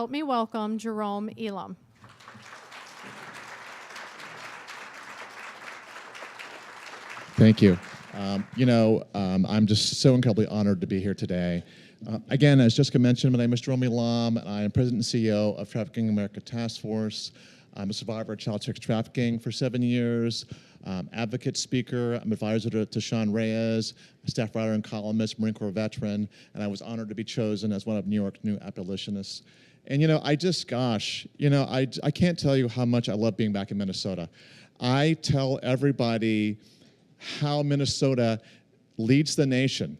help me welcome Jerome Elam. Thank you. I'm just so incredibly honored to be here today. Again, as Jessica mentioned, my name is Jerome Elam, and I am President and CEO of Trafficking America Task Force. I'm a survivor of child sex trafficking for 7 years, advocate, speaker. I'm advisor to Sean Reyes, staff writer and columnist, Marine Corp Veteran, and I was honored to be chosen as one of New York's new abolitionists. And I can't tell you how much I love being back in Minnesota. I tell everybody how Minnesota leads the nation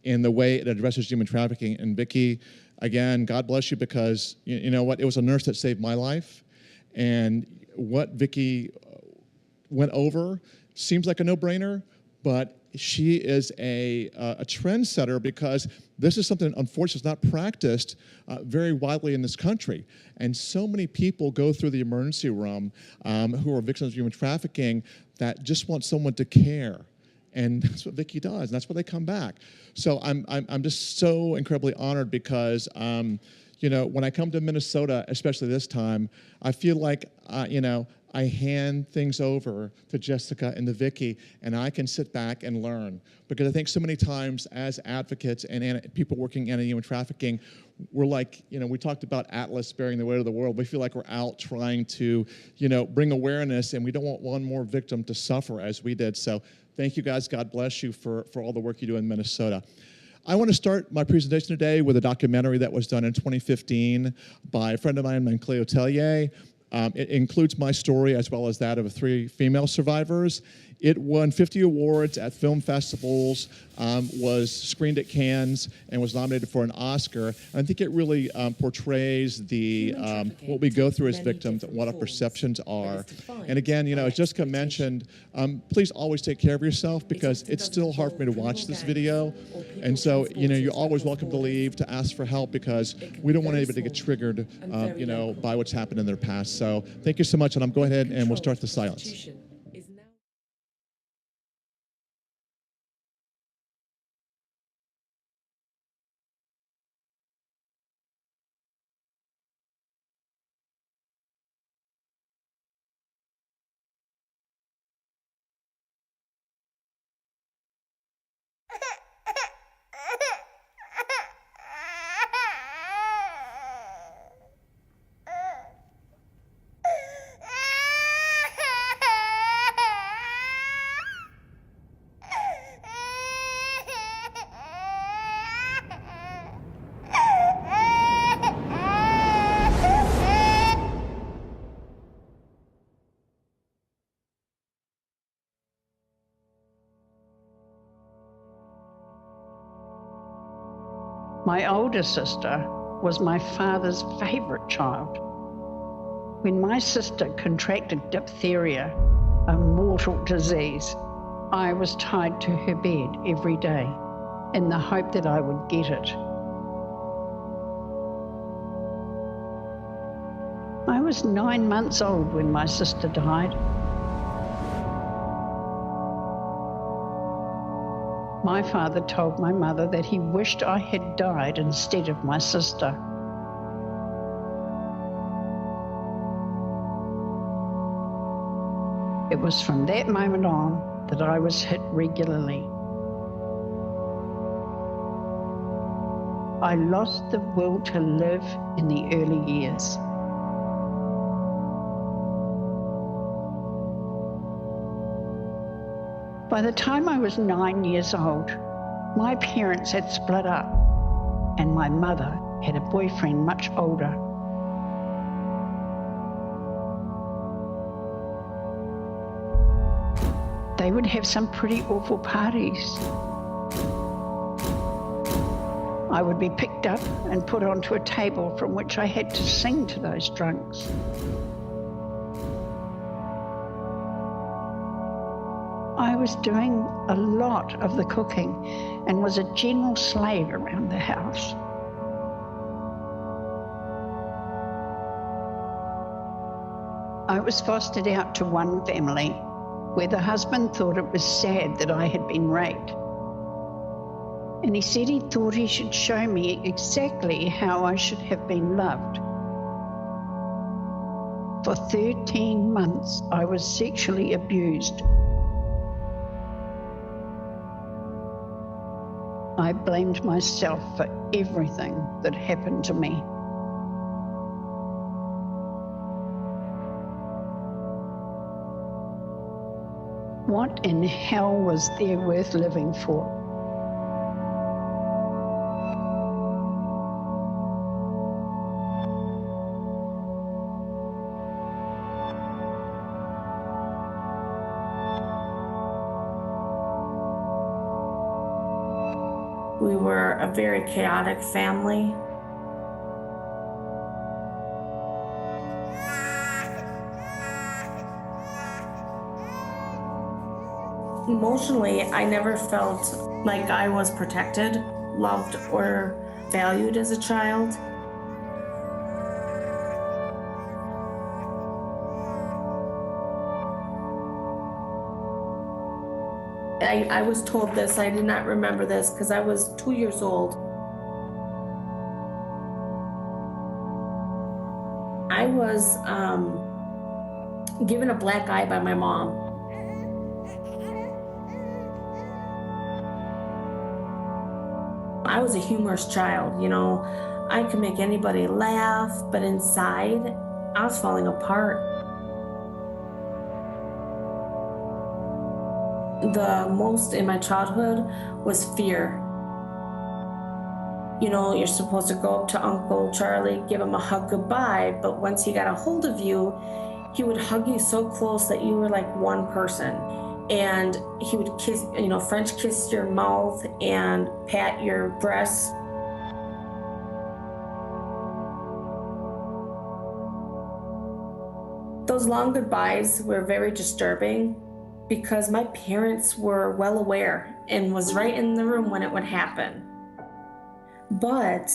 in the way it addresses human trafficking. And Vicki, again, God bless you, because you know what? It was a nurse that saved my life. And what Vicki went over seems like a no-brainer, but she is a trendsetter, because this is something, unfortunately, is not practiced very widely in this country. And so many people go through the emergency room who are victims of human trafficking that just want someone to care. And that's what Vicki does, and that's why they come back. So I'm just so incredibly honored, because when I come to Minnesota, especially this time, I feel like I hand things over to Jessica and to Vicki, and I can sit back and learn. Because I think so many times as advocates and people working anti-human trafficking, we're like, we talked about Atlas bearing the weight of the world. We feel like we're out trying to, bring awareness, and we don't want one more victim to suffer as we did. So thank you guys. God bless you for all the work you do in Minnesota. I want to start my presentation today with a documentary that was done in 2015 by a friend of mine, Cleo Tellier. It includes my story as well as that of 3 female survivors. It won 50 awards at film festivals, was screened at Cannes, and was nominated for an Oscar. And I think it really portrays the what we go through as victims, what our perceptions are. And again, as Jessica mentioned, please always take care of yourself, because it's still hard for me to watch this video. And so, you're always welcome to leave, to ask for help, because we don't want anybody to get triggered, by what's happened in their past. So thank you so much, and I'm going ahead and we'll start the silence. My older sister was my father's favorite child. When my sister contracted diphtheria, a mortal disease, I was tied to her bed every day in the hope that I would get it. I was 9 months old when my sister died. My father told my mother that he wished I had died instead of my sister. It was from that moment on that I was hit regularly. I lost the will to live in the early years. By the time I was 9 years old, my parents had split up, and my mother had a boyfriend much older. They would have some pretty awful parties. I would be picked up and put onto a table from which I had to sing to those drunks. I was doing a lot of the cooking and was a general slave around the house. I was fostered out to one family where the husband thought it was sad that I had been raped. And he said he thought he should show me exactly how I should have been loved For 13 months, I was sexually abused. I blamed myself for everything that happened to me. What in hell was there worth living for? We were a very chaotic family. Emotionally, I never felt like I was protected, loved, or valued as a child. I was told this, I did not remember this because I was 2 years old. I was given a black eye by my mom. I was a humorous child, you know. I could make anybody laugh, but inside, I was falling apart. The most in my childhood was fear. You know, you're supposed to go up to Uncle Charlie, give him a hug goodbye, but once he got a hold of you, he would hug you so close that you were like one person. And he would kiss, you know, French kiss your mouth and pat your breasts. Those long goodbyes were very disturbing because my parents were well aware and was right in the room when it would happen. But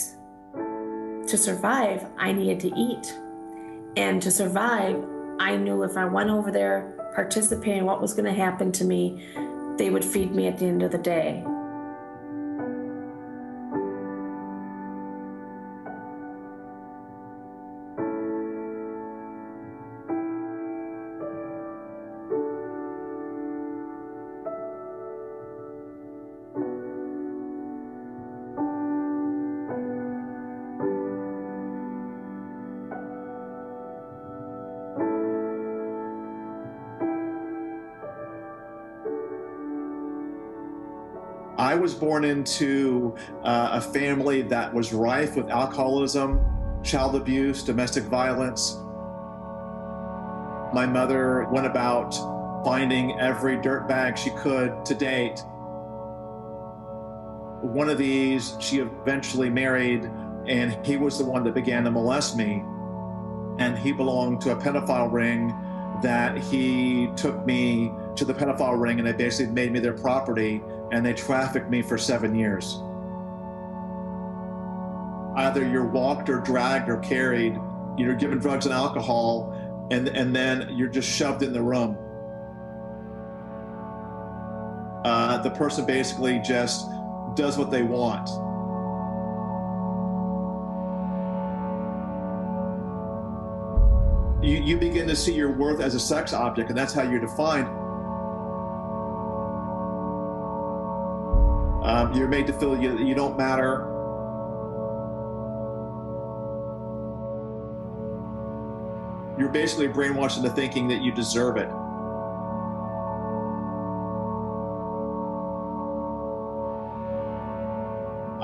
to survive, I needed to eat. And to survive, I knew if I went over there participating in what was going to happen to me, they would feed me at the end of the day. I was born into a family that was rife with alcoholism, child abuse, domestic violence. My mother went about finding every dirtbag she could to date. One of these, she eventually married, and he was the one that began to molest me. And he belonged to a pedophile ring that he took me to the pedophile ring, and they basically made me their property, and they trafficked me for 7 years. Either you're walked or dragged or carried, you're given drugs and alcohol, and then you're just shoved in the room. The person basically just does what they want. You begin to see your worth as a sex object, and that's how you're defined. You're made to feel you don't matter. You're basically brainwashed into thinking that you deserve it.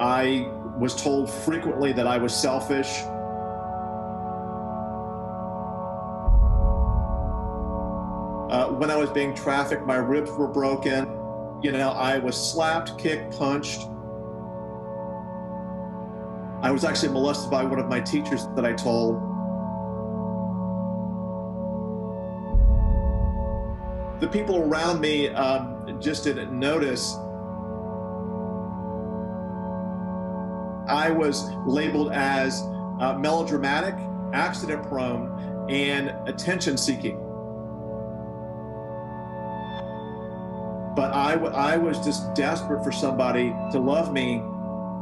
I was told frequently that I was selfish. When I was being trafficked, my ribs were broken. You know, I was slapped, kicked, punched. I was actually molested by one of my teachers that I told. The people around me just didn't notice. I was labeled as melodramatic, accident-prone, and attention-seeking. But I was just desperate for somebody to love me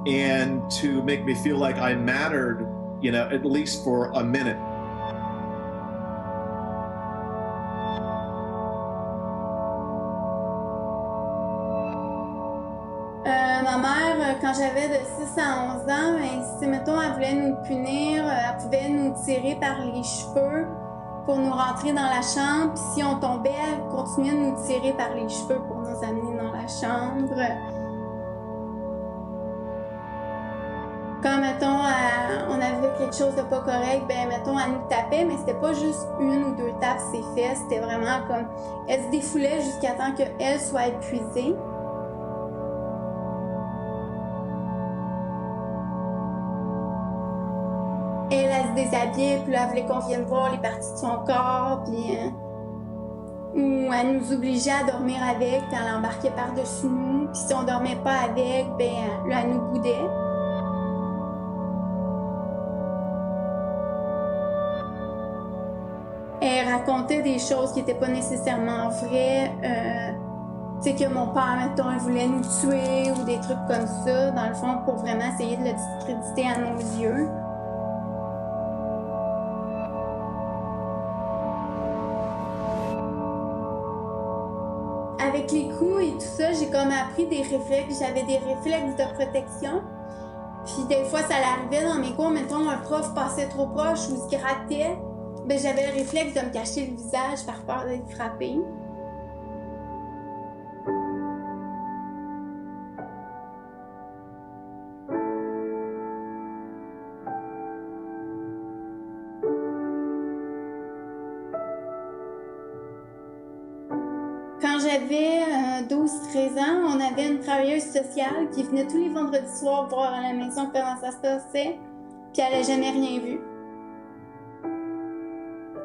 and to make me feel like I mattered, you know, at least for a minute. quand j'avais de 6 à 11 ans, ben, si, mettons, elle voulait nous punir, elle pouvait nous tirer par les cheveux pour nous rentrer dans la chambre. Puis si on tombait, elle continuait de nous tirer par les cheveux pour nous amener dans la chambre. Quand, mettons, on avait quelque chose de pas correct, ben, mettons, elle nous tapait, mais c'était pas juste une ou deux tapes ses fesses, c'était vraiment comme... Elle se défoulait jusqu'à temps qu'elle soit épuisée. Elle se déshabillait, puis là, elle voulait qu'on vienne voir les parties de son corps, puis... ou elle nous obligeait à dormir avec, puis elle embarquait par-dessus nous, puis si on dormait pas avec, ben, là, elle nous boudait. Elle racontait des choses qui n'étaient pas nécessairement vraies. Tu sais, que mon père, mettons, il voulait nous tuer ou des trucs comme ça, dans le fond, pour vraiment essayer de le discréditer à nos yeux. Avec les coups et tout ça, j'ai comme appris des réflexes. J'avais des réflexes de protection. Puis des fois, ça l'arrivait dans mes cours, mettons, un prof passait trop proche ou se grattait. Ben, j'avais le réflexe de me cacher le visage par peur d'être frappée. Quand j'avais 12-13 ans, on avait une travailleuse sociale qui venait tous les vendredis soirs voir à la maison comment ça se passait, puis elle n'a jamais rien vu.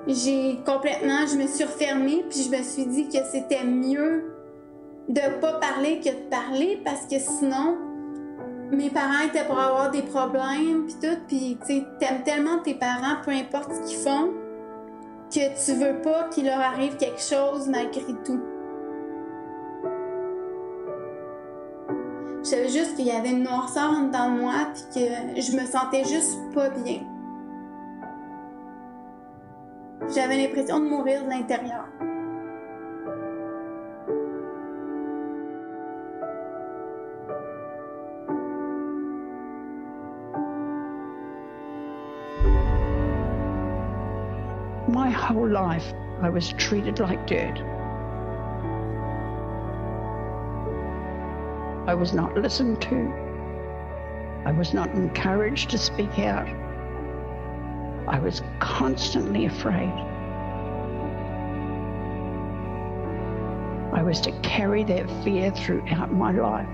Je me suis refermée, puis je me suis dit que c'était mieux de pas parler que de parler, parce que sinon, mes parents étaient pour avoir des problèmes, puis tout, puis tu sais, t'aimes tellement tes parents, peu importe ce qu'ils font, que tu veux pas qu'il leur arrive quelque chose malgré tout. Je savais juste qu'il y avait une noirceur en dedans de moi, puis que je me sentais juste pas bien. J'avais l'impression de mourir de l'intérieur. My whole life, I was treated like dirt. I was not listened to. I was not encouraged to speak out. I was constantly afraid. I was to carry that fear throughout my life.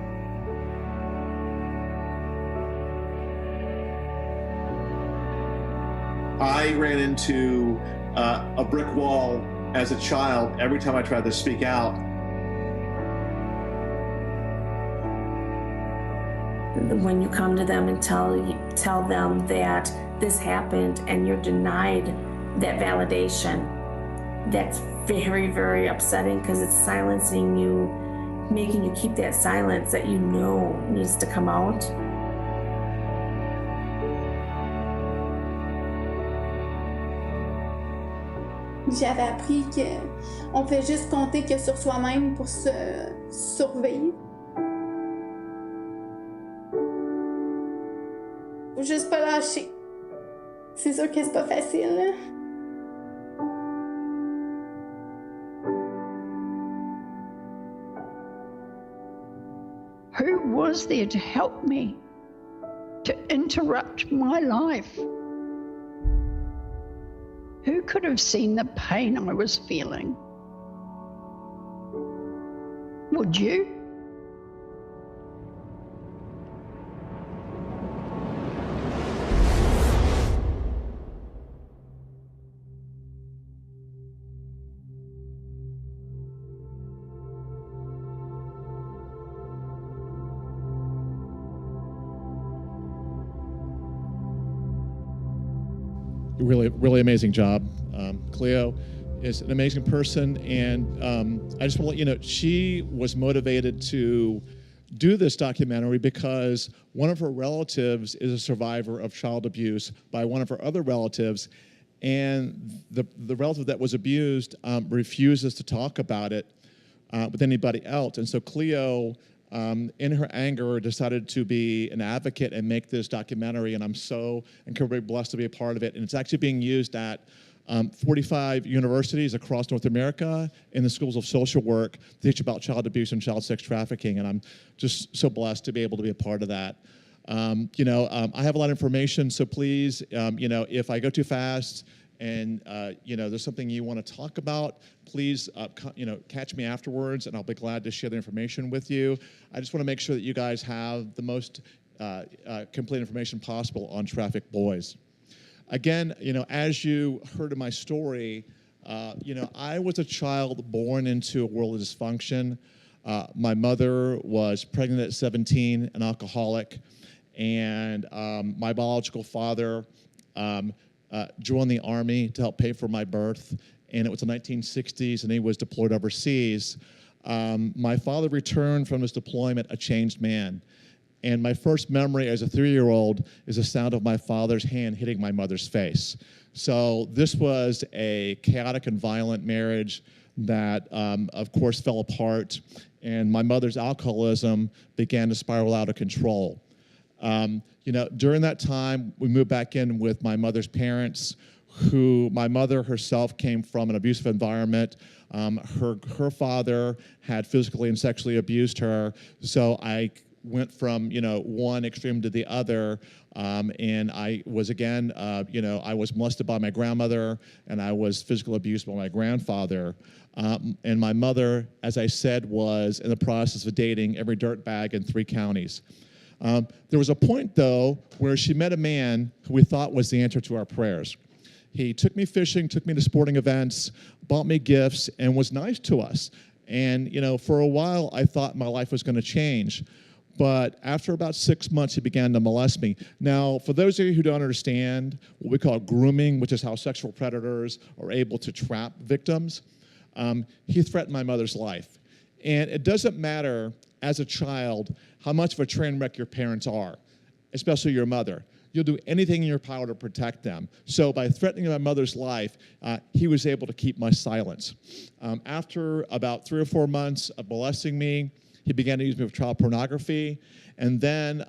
I ran into a brick wall as a child every time I tried to speak out. When you come to them and tell them that this happened and you're denied that validation, that's very, very upsetting, because it's silencing you, making you keep that silence that you know needs to come out. J'avais appris qu'on peut juste compter que sur soi-même pour se survivre. Faut juste pas lâcher. C'est sûr que c'est pas facile, hein? Who was there to help me, to interrupt my life? Who could have seen the pain I was feeling? Would you? Really, really amazing job. Cleo is an amazing person, and I just want to let you know, she was motivated to do this documentary because one of her relatives is a survivor of child abuse by one of her other relatives, and the relative that was abused refuses to talk about it with anybody else. And so Cleo in her anger, decided to be an advocate and make this documentary, and I'm so incredibly blessed to be a part of it. And it's actually being used at 45 universities across North America in the schools of social work to teach about child abuse and child sex trafficking, and I'm just so blessed to be able to be a part of that. I have a lot of information, so please, if I go too fast and there's something you want to talk about, please, catch me afterwards, and I'll be glad to share the information with you. I just want to make sure that you guys have the most complete information possible on Trafficked Boys. Again, as you heard in my story, I was a child born into a world of dysfunction. My mother was pregnant at 17, an alcoholic, and my biological father joined the Army to help pay for my birth, and it was the 1960s, and he was deployed overseas. My father returned from his deployment a changed man. And my first memory as a 3-year-old is the sound of my father's hand hitting my mother's face. So this was a chaotic and violent marriage that, of course, fell apart, and my mother's alcoholism began to spiral out of control. During that time, we moved back in with my mother's parents, who my mother herself came from an abusive environment. Her father had physically and sexually abused her, so I went from one extreme to the other, and I was again I was molested by my grandmother, and I was physically abused by my grandfather, and my mother, as I said, was in the process of dating every dirtbag in 3 counties. There was a point, though, where she met a man who we thought was the answer to our prayers. He took me fishing, took me to sporting events, bought me gifts, and was nice to us. And for a while, I thought my life was going to change. But after about 6 months, he began to molest me. Now, for those of you who don't understand what we call grooming, which is how sexual predators are able to trap victims, he threatened my mother's life. And it doesn't matter, as a child, how much of a train wreck your parents are, especially your mother. You'll do anything in your power to protect them. So by threatening my mother's life, he was able to keep my silence. After about 3 or 4 months of molesting me, he began to use me for child pornography. And then,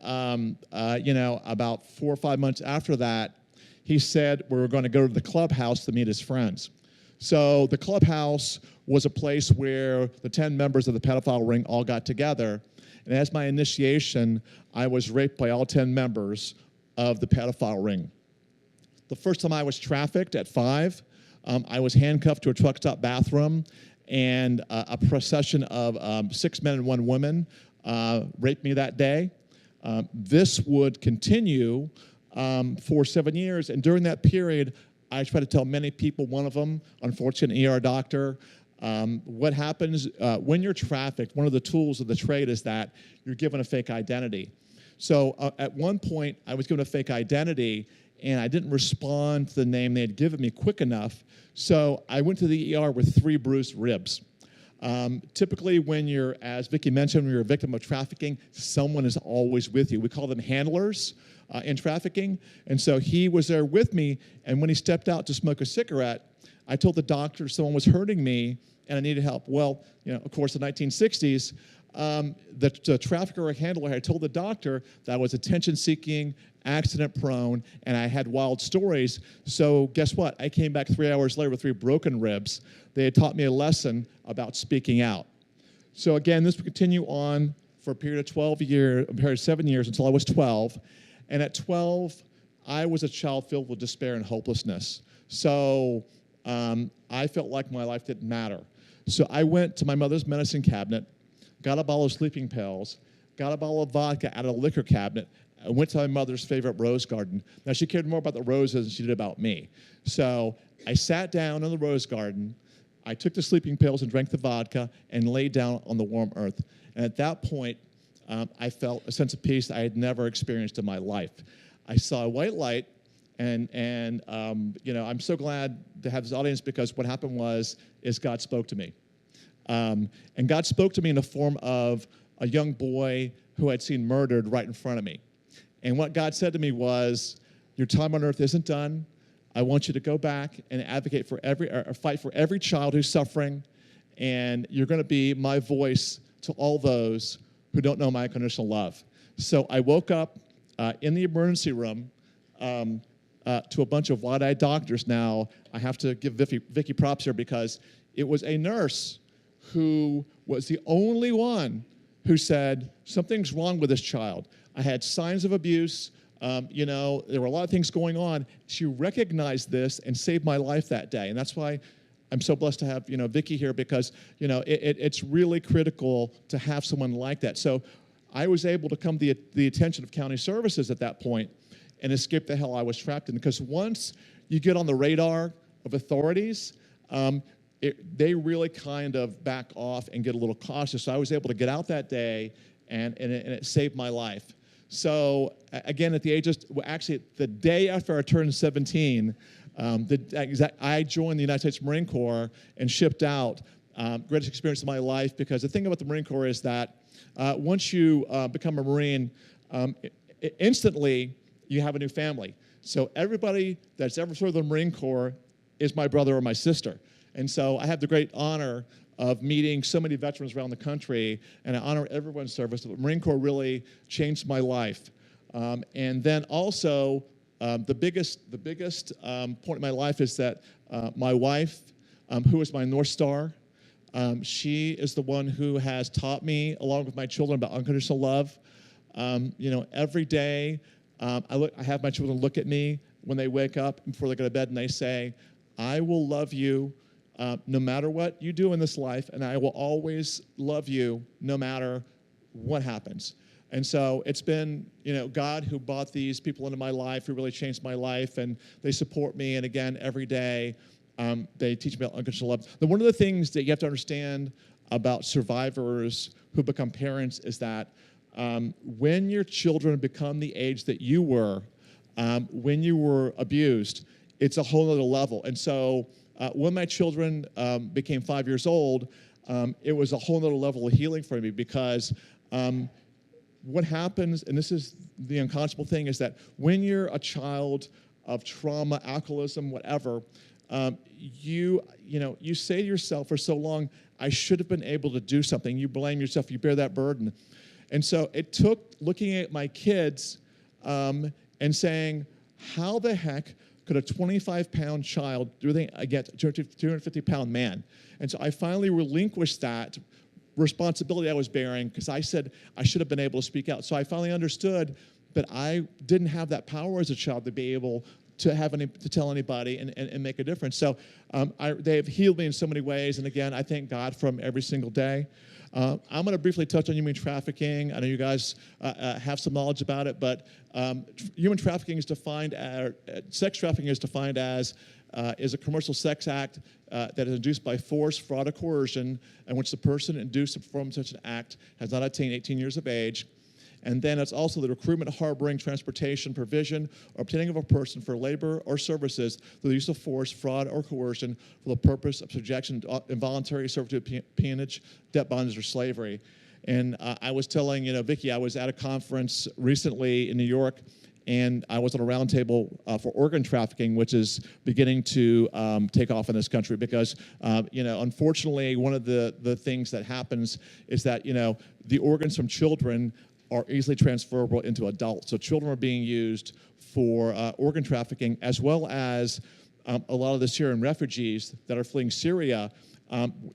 about 4 or 5 months after that, he said we were going to go to the clubhouse to meet his friends. So the clubhouse was a place where the 10 members of the pedophile ring all got together. And as my initiation, I was raped by all 10 members of the pedophile ring. The first time I was trafficked at 5, I was handcuffed to a truck stop bathroom, and a procession of 6 men and 1 woman raped me that day. This would continue for 7 years, and during that period, I tried to tell many people, one of them, unfortunately, an ER doctor, what happens when you're trafficked. One of the tools of the trade is that you're given a fake identity. So at one point, I was given a fake identity, and I didn't respond to the name they had given me quick enough, so I went to the ER with 3 bruised ribs. Typically, when you're, as Vicki mentioned, when you're a victim of trafficking, someone is always with you. We call them handlers in trafficking, and so he was there with me, and when he stepped out to smoke a cigarette, I told the doctor someone was hurting me and I needed help. Well, of course, in the 1960s, the trafficker or handler had told the doctor that I was attention-seeking, accident-prone, and I had wild stories. So guess what? I came back 3 hours later with 3 broken ribs. They had taught me a lesson about speaking out. So again, this would continue on for a period of 7 years until I was 12. And at 12, I was a child filled with despair and hopelessness. So I felt like my life didn't matter. So I went to my mother's medicine cabinet, got a bottle of sleeping pills, got a bottle of vodka out of the liquor cabinet, and went to my mother's favorite rose garden. Now, she cared more about the roses than she did about me. So I sat down in the rose garden, I took the sleeping pills and drank the vodka, and laid down on the warm earth. And at that point, I felt a sense of peace I had never experienced in my life. I saw a white light, and I'm so glad to have this audience, because what happened is God spoke to me. And God spoke to me in the form of a young boy who I'd seen murdered right in front of me. And what God said to me was, your time on earth isn't done. I want you to go back and advocate for fight for every child who's suffering, and you're going to be my voice to all those who don't know my unconditional love. So I woke up in the emergency room to a bunch of wide-eyed doctors. Now, I have to give Vicky props here because it was a nurse who was the only one who said, something's wrong with this child. I had signs of abuse. You know, there were a lot of things going on. She recognized this and saved my life that day. And that's why I'm so blessed to have, you know, Vicky here because, you know, it's really critical to have someone like that. So I was able to come to the attention of county services at that point and escape the hell I was trapped in. Because once you get on the radar of authorities, they really kind of back off and get a little cautious. So I was able to get out that day, and it saved my life. So again, at the age of, actually the day after I turned 17, I joined the United States Marine Corps and shipped out. Greatest experience of my life, because the thing about the Marine Corps is that once you become a Marine, instantly you have a new family. So everybody that's ever served the Marine Corps is my brother or my sister. And so I have the great honor of meeting so many veterans around the country, and I honor everyone's service. The Marine Corps really changed my life. And then also, the biggest point in my life is that my wife, who is my North Star, she is the one who has taught me, along with my children, about unconditional love. You know, every day, I have my children look at me when they wake up before they go to bed, and they say, I will love you no matter what you do in this life, and I will always love you no matter what happens. And so it's been, you know, God who brought these people into my life, who really changed my life, and they support me. And again, every day, they teach me about unconditional love. Then one of the things that you have to understand about survivors who become parents is that when your children become the age that you were, when you were abused, it's a whole other level. And so when my children became 5 years old, it was a whole other level of healing for me, because what happens, and this is the unconscionable thing, is that when you're a child of trauma, alcoholism, whatever, you say to yourself for so long, I should have been able to do something. You blame yourself, you bear that burden. And so it took looking at my kids and saying, how the heck could a 25-pound child do anything against a 250-pound man? And so I finally relinquished that responsibility I was bearing, because I said I should have been able to speak out. So I finally understood that I didn't have that power as a child to be able to tell anybody and make a difference. So they have healed me in so many ways, and again, I thank God from every single day. I'm going to briefly touch on human trafficking. I know you guys have some knowledge about it, but human trafficking is defined as, sex trafficking is defined as is a commercial sex act that is induced by force, fraud, or coercion, in which the person induced to perform such an act has not attained 18 years of age. And then it's also the recruitment, harboring, transportation, provision, or obtaining of a person for labor or services through the use of force, fraud, or coercion for the purpose of subjection to involuntary servitude, peonage, debt bondage, or slavery. And I was telling, Vicky, I was at a conference recently in New York, and I was on a roundtable for organ trafficking, which is beginning to take off in this country because, unfortunately, one of the things that happens is that, the organs from children are easily transferable into adults. So children are being used for organ trafficking, as well as a lot of the Syrian refugees that are fleeing Syria.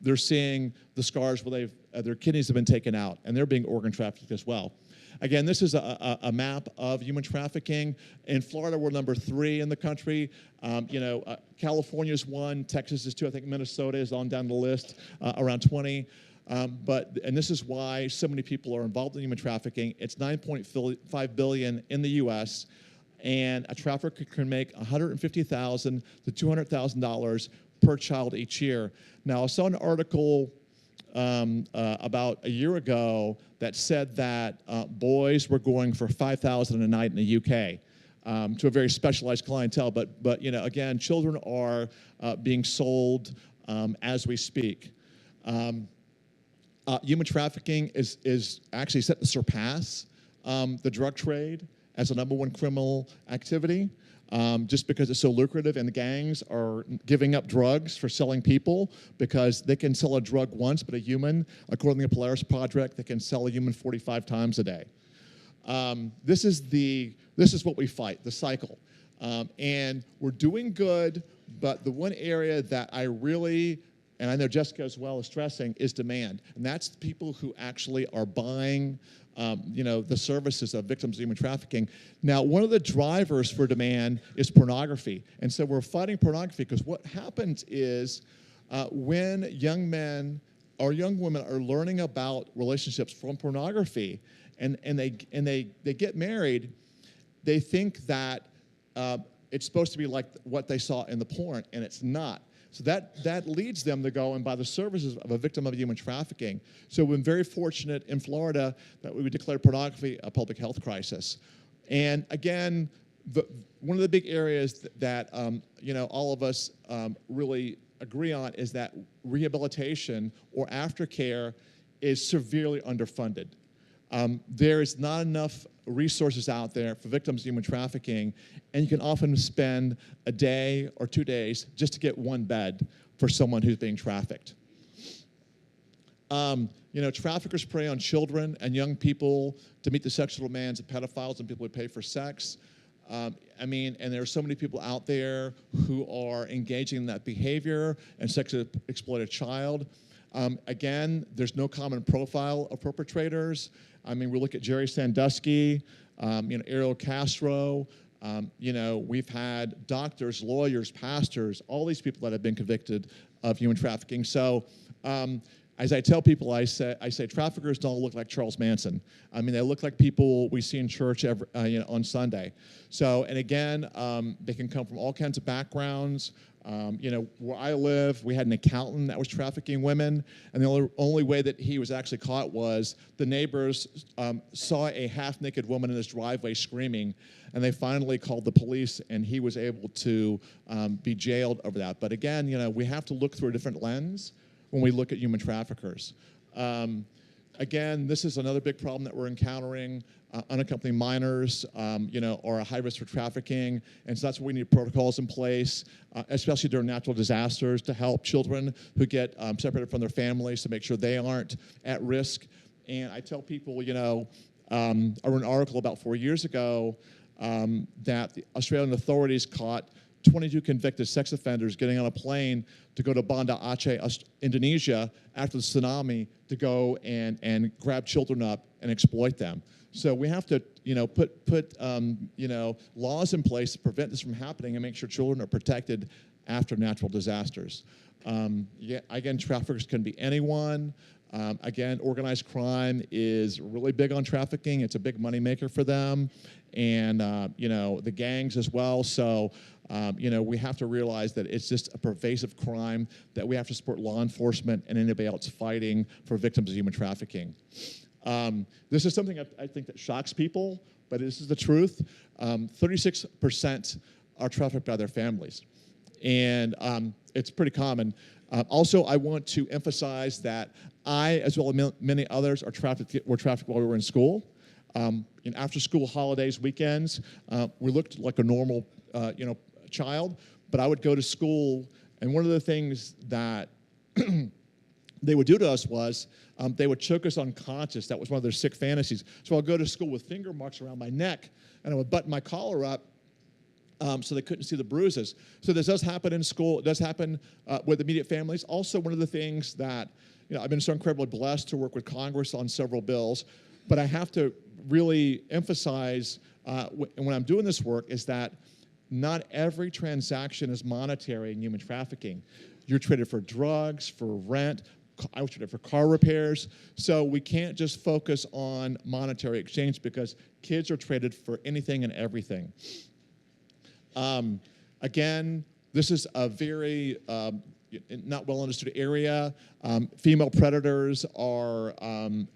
They're seeing the scars where their kidneys have been taken out, and they're being organ trafficked as well. Again, this is a map of human trafficking. In Florida, we're number 3 in the country. California's 1, Texas is 2, I think Minnesota is on down the list, around 20. And this is why so many people are involved in human trafficking. It's $9.5 billion in the U.S., and a trafficker can make $150,000 to $200,000 per child each year. Now, I saw an article about a year ago that said that boys were going for $5,000 a night in the UK to a very specialized clientele. But again, children are being sold as we speak. Human trafficking is actually set to surpass the drug trade as the #1 criminal activity. just because it's so lucrative, and the gangs are giving up drugs for selling people because they can sell a drug once, but a human, according to the Polaris Project, they can sell a human 45 times a day. This is what we fight, the cycle. And we're doing good, but the one area that I really, and I know Jessica as well is stressing, is demand. And that's people who actually are buying the services of victims of human trafficking. Now, one of the drivers for demand is pornography. And so we're fighting pornography because what happens is when young men or young women are learning about relationships from pornography and they get married, they think that it's supposed to be like what they saw in the porn, and it's not. So that leads them to go and buy the services of a victim of human trafficking. So we've been very fortunate in Florida that we declared pornography a public health crisis. And again, one of the big areas that all of us really agree on is that rehabilitation or aftercare is severely underfunded. There is not enough resources out there for victims of human trafficking, and you can often spend a day or 2 days just to get one bed for someone who's being trafficked. Traffickers prey on children and young people to meet the sexual demands of pedophiles and people who pay for sex. And there are so many people out there who are engaging in that behavior and sexually exploit a child. Again, there's no common profile of perpetrators. We look at Jerry Sandusky, Ariel Castro. We've had doctors, lawyers, pastors, all these people that have been convicted of human trafficking. So, as I tell people, I say traffickers don't look like Charles Manson. They look like people we see in church on Sunday. So, and again, they can come from all kinds of backgrounds. Where I live, we had an accountant that was trafficking women, and the only way that he was actually caught was the neighbors saw a half-naked woman in his driveway screaming, and they finally called the police, and he was able to be jailed over that. But again, we have to look through a different lens when we look at human traffickers. Again, this is another big problem that we're encountering. Unaccompanied minors, are a high risk for trafficking, and so that's why we need protocols in place, especially during natural disasters, to help children who get separated from their families to make sure they aren't at risk. And I tell people, I wrote an article about 4 years ago that the Australian authorities caught 22 convicted sex offenders getting on a plane to go to Banda Aceh, Indonesia, after the tsunami to go and grab children up and exploit them. So we have to, put laws in place to prevent this from happening and make sure children are protected after natural disasters. Again, traffickers can be anyone. Again, organized crime is really big on trafficking. It's a big moneymaker for them, and the gangs as well. So, we have to realize that it's just a pervasive crime that we have to support law enforcement and anybody else fighting for victims of human trafficking. This is something I think that shocks people, but this is the truth. 36% are trafficked by their families, and it's pretty common. Also, I want to emphasize that I, as well as many others, were trafficked while we were in school. In after-school holidays, weekends, we looked like a normal, child. But I would go to school, and one of the things that they would do to us was they would choke us unconscious. That was one of their sick fantasies. So I'd go to school with finger marks around my neck, and I would button my collar up so they couldn't see the bruises. So this does happen in school. It does happen with immediate families. Also, one of the things that, I've been so incredibly blessed to work with Congress on several bills, but I have to really emphasize when I'm doing this work is that not every transaction is monetary in human trafficking. You're traded for drugs, for rent. I was traded for car repairs. So we can't just focus on monetary exchange because kids are traded for anything and everything. Again, this is a very not well understood area. Female predators are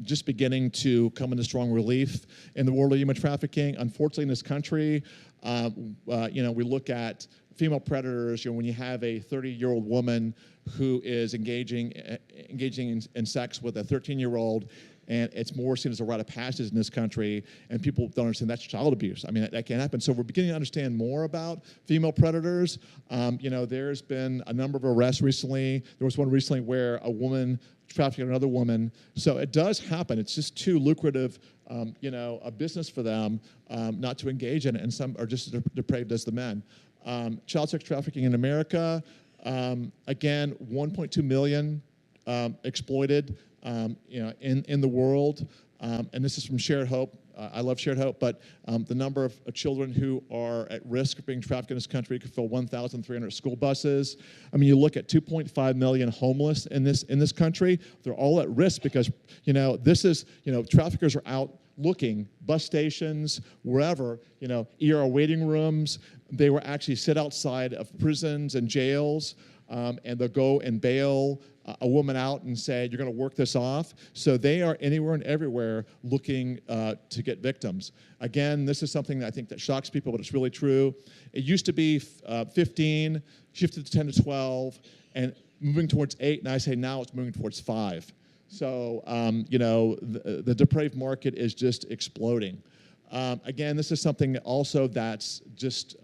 just beginning to come into strong relief in the world of human trafficking. Unfortunately, in this country, we look at female predators. When you have a 30-year-old woman who is engaging in sex with a 13-year-old, and it's more seen as a rite of passage in this country, and people don't understand that's child abuse. I mean, that can't happen. So we're beginning to understand more about female predators. There's been a number of arrests recently. There was one recently where a woman trafficking another woman. So it does happen. It's just too lucrative, a business for them not to engage in it, and some are just as depraved as the men. Child sex trafficking in America, again, 1.2 million exploited, in the world, and this is from Shared Hope. I love Shared Hope, but the number of children who are at risk of being trafficked in this country could fill 1,300 school buses. I mean, you look at 2.5 million homeless in this country. They're all at risk because traffickers are out looking, bus stations, wherever, ER waiting rooms. They will actually sit outside of prisons and jails, and they'll go and bail a woman out and say, you're going to work this off. So they are anywhere and everywhere looking to get victims. Again, this is something that I think that shocks people, but it's really true. It used to be 15, shifted to 10 to 12, and moving towards 8, and I say now it's moving towards 5. So, the depraved market is just exploding. Again, this is something also that's just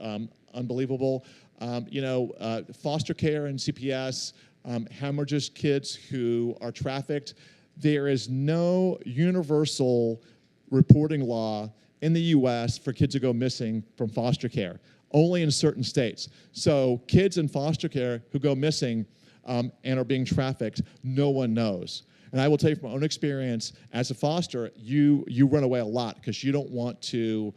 unbelievable. Foster care and CPS hemorrhages kids who are trafficked. There is no universal reporting law in the U.S. for kids who go missing from foster care, only in certain states. So kids in foster care who go missing and are being trafficked, no one knows. And I will tell you from my own experience, as a foster, you run away a lot because you don't want to,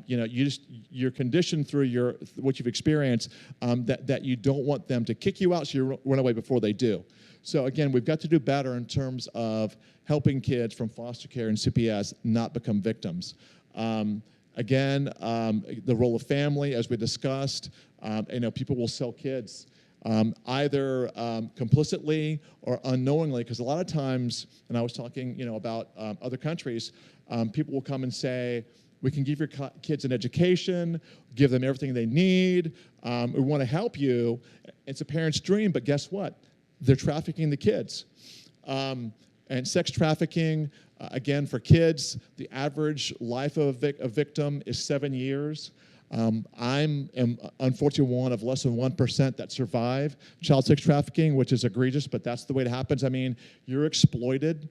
you're conditioned through what you've experienced that you don't want them to kick you out, so you run away before they do. So again, we've got to do better in terms of helping kids from foster care and CPS not become victims. Again, the role of family, as we discussed, people will sell kids. Either complicitly or unknowingly, because a lot of times, and I was talking, about other countries, people will come and say, we can give your kids an education, give them everything they need, we want to help you. It's a parent's dream, but guess what? They're trafficking the kids. And sex trafficking, again, for kids, the average life of a victim is 7 years. I'm unfortunately one of less than 1% that survive child sex trafficking, which is egregious, but that's the way it happens. I mean, you're exploited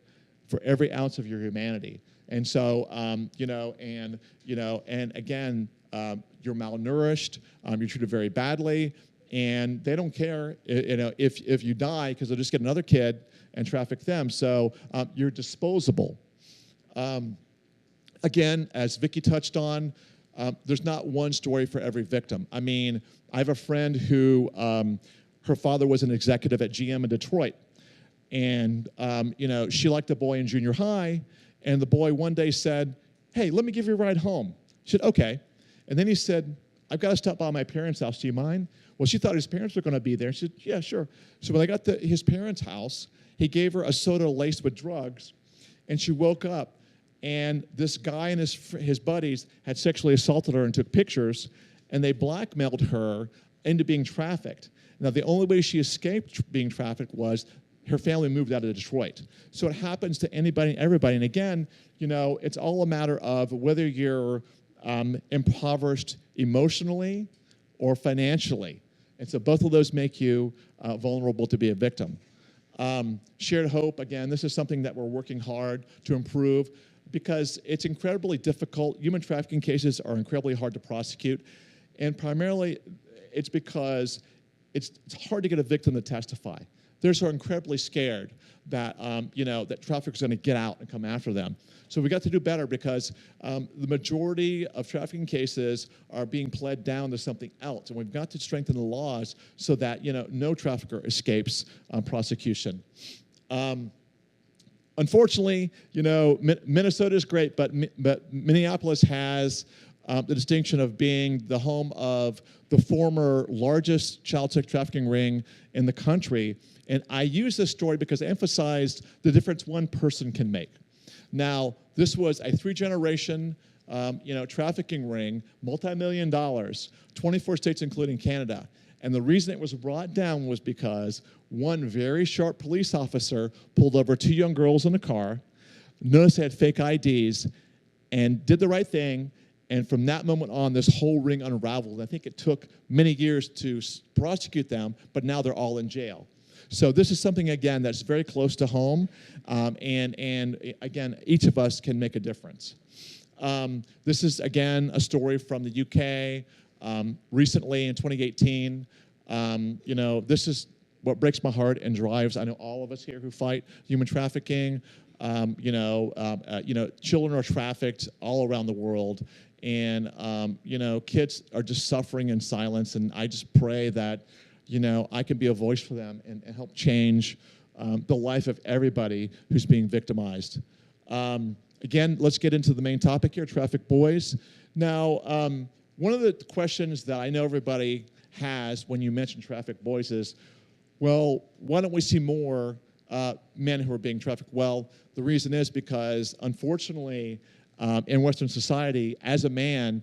for every ounce of your humanity. And so, and again, you're malnourished, you're treated very badly, and they don't care, if you die, because they'll just get another kid and traffic them. So you're disposable. Again, as Vicki touched on, there's not one story for every victim. I mean, I have a friend who, her father was an executive at GM in Detroit. And, she liked a boy in junior high. And the boy one day said, hey, let me give you a ride home. She said, okay. And then he said, I've got to stop by my parents' house. Do you mind? Well, she thought his parents were going to be there. She said, yeah, sure. So when I got to his parents' house, he gave her a soda laced with drugs. And she woke up. And this guy and his buddies had sexually assaulted her and took pictures, and they blackmailed her into being trafficked. Now, the only way she escaped being trafficked was her family moved out of Detroit. So it happens to anybody and everybody. And again, it's all a matter of whether you're impoverished emotionally or financially. And so both of those make you vulnerable to be a victim. Shared Hope, again, this is something that we're working hard to improve, because it's incredibly difficult. Human trafficking cases are incredibly hard to prosecute, and primarily it's because it's hard to get a victim to testify. They're so incredibly scared that that traffickers are going to get out and come after them. So we got to do better, because the majority of trafficking cases are being pled down to something else, and we've got to strengthen the laws so that no trafficker escapes prosecution. Unfortunately, Minnesota is great, but Minneapolis has the distinction of being the home of the former largest child sex trafficking ring in the country. And I use this story because it emphasized the difference one person can make. Now, this was a 3-generation trafficking ring, multi-million dollars, 24 states including Canada. And the reason it was brought down was because one very sharp police officer pulled over 2 young girls in a car. noticed they had fake IDs, and did the right thing. And from that moment on, this whole ring unraveled. I think it took many years to prosecute them, but now they're all in jail. So this is something, again, that's very close to home, and again, each of us can make a difference. This is, again, a story from the UK. Recently, in 2018, this is what breaks my heart and drives, I know, all of us here who fight human trafficking. Children are trafficked all around the world, and kids are just suffering in silence. And I just pray that I can be a voice for them and help change the life of everybody who's being victimized. Again, let's get into the main topic here, Trafficked Boys. Now, one of the questions that I know everybody has when you mention Trafficked Boys is, well, why don't we see more men who are being trafficked? Well, the reason is because, unfortunately, in Western society, as a man,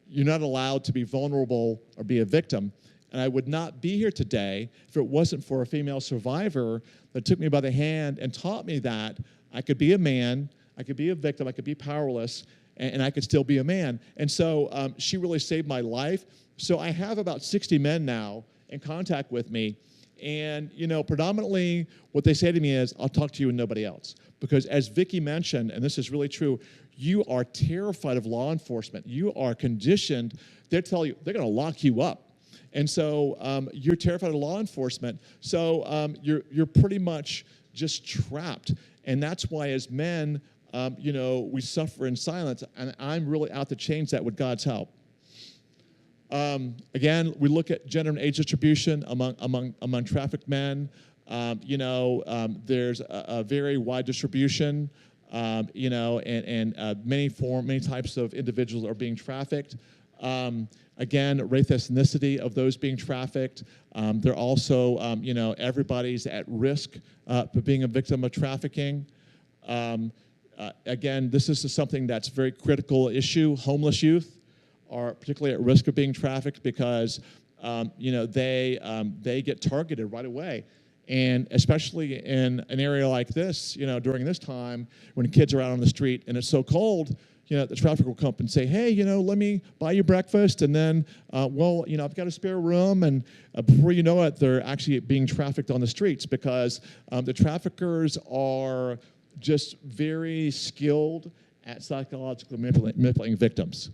you're not allowed to be vulnerable or be a victim. And I would not be here today if it wasn't for a female survivor that took me by the hand and taught me that I could be a man, I could be a victim, I could be powerless, and I could still be a man. And so she really saved my life. So I have about 60 men now in contact with me. And, predominantly what they say to me is, I'll talk to you and nobody else. Because as Vicki mentioned, and this is really true, you are terrified of law enforcement. You are conditioned. They tell you they're going to lock you up. And so you're terrified of law enforcement. So you're pretty much just trapped. And that's why as men, we suffer in silence. And I'm really out to change that with God's help. Again, we look at gender and age distribution among trafficked men. There's a very wide distribution, and many types of individuals are being trafficked. Again, race, ethnicity of those being trafficked. They're also, everybody's at risk for being a victim of trafficking. Again, this is something that's a very critical issue. Homeless youth are particularly at risk of being trafficked because, they get targeted right away. And especially in an area like this, during this time when kids are out on the street and it's so cold, the trafficker will come up and say, hey, let me buy you breakfast. And then, I've got a spare room. And before you know it, they're actually being trafficked on the streets because the traffickers are just very skilled at psychologically manipulating victims.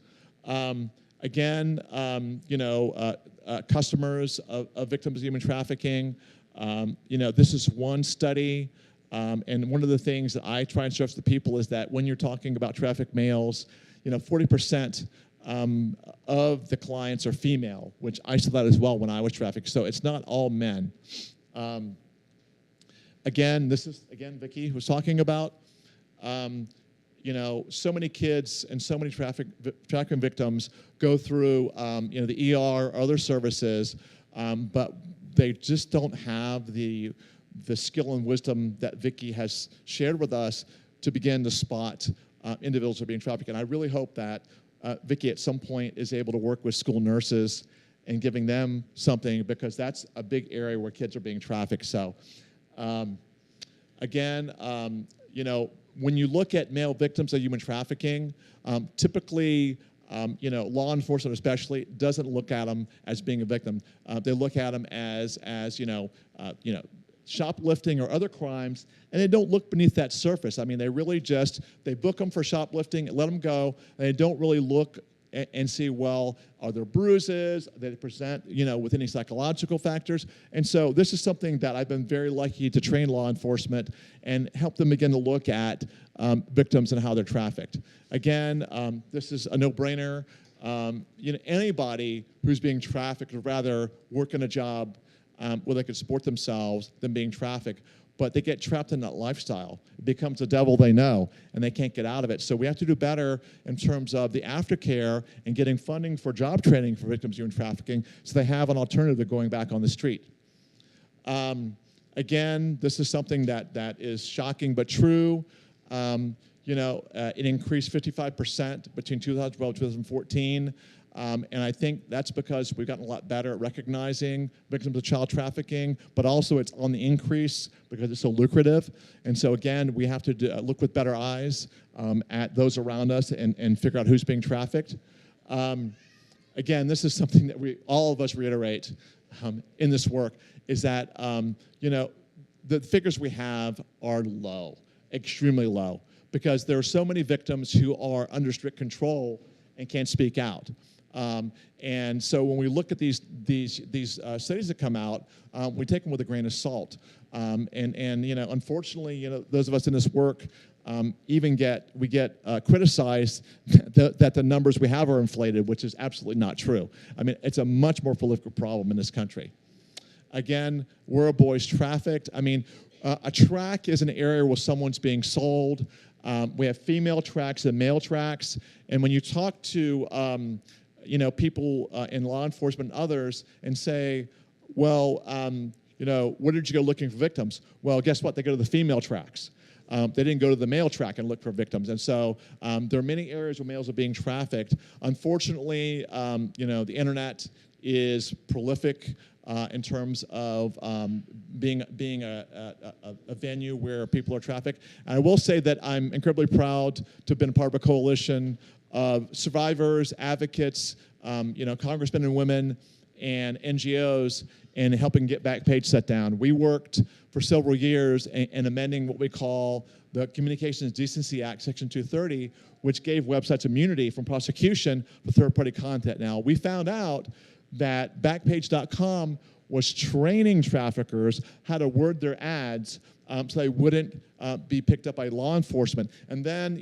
Customers of victims of human trafficking. This is one study. And one of the things that I try and stress to people is that when you're talking about trafficked males, 40% of the clients are female, which I saw that as well when I was trafficked. So it's not all men. This is Vicki was talking about. So many kids and so many trafficking victims go through, the ER or other services, but they just don't have the skill and wisdom that Vicki has shared with us to begin to spot individuals who are being trafficked. And I really hope that Vicki at some point is able to work with school nurses and giving them something, because that's a big area where kids are being trafficked. So, when you look at male victims of human trafficking, typically, law enforcement especially doesn't look at them as being a victim. They look at them as shoplifting or other crimes, and they don't look beneath that surface. I mean, they really they book them for shoplifting, let them go, and they don't really look and see, well, are there bruises? They present, with any psychological factors. And so this is something that I've been very lucky to train law enforcement and help them begin to look at victims and how they're trafficked. Again, this is a no-brainer. Anybody who's being trafficked would rather work in a job where they can support themselves than being trafficked. But they get trapped in that lifestyle. It becomes a devil they know, and they can't get out of it. So we have to do better in terms of the aftercare and getting funding for job training for victims of human trafficking so they have an alternative to going back on the street. Again, this is something that is shocking but true. It increased 55% between 2012 and 2014. And I think that's because we've gotten a lot better at recognizing victims of child trafficking, but also it's on the increase because it's so lucrative. And so again, we have to look with better eyes at those around us and figure out who's being trafficked. Again, this is something that all of us reiterate in this work, is that the figures we have are low, extremely low, because there are so many victims who are under strict control and can't speak out. And so when we look at these studies that come out, we take them with a grain of salt. And unfortunately, those of us in this work we get criticized that the numbers we have are inflated, which is absolutely not true. I mean, it's a much more prolific problem in this country. Again, where are boys trafficked? I mean, a track is an area where someone's being sold. We have female tracks and male tracks. And when you talk to people in law enforcement and others and say, well, where did you go looking for victims? Well, guess what? They go to the female tracks. They didn't go to the male track and look for victims. And so there are many areas where males are being trafficked. Unfortunately, the internet is prolific in terms of being a venue where people are trafficked. And I will say that I'm incredibly proud to have been a part of a coalition of survivors, advocates, congressmen and women, and NGOs in helping get Backpage set down. We worked for several years in amending what we call the Communications Decency Act, Section 230, which gave websites immunity from prosecution for third-party content. Now, we found out that Backpage.com was training traffickers how to word their ads so they wouldn't be picked up by law enforcement. And then,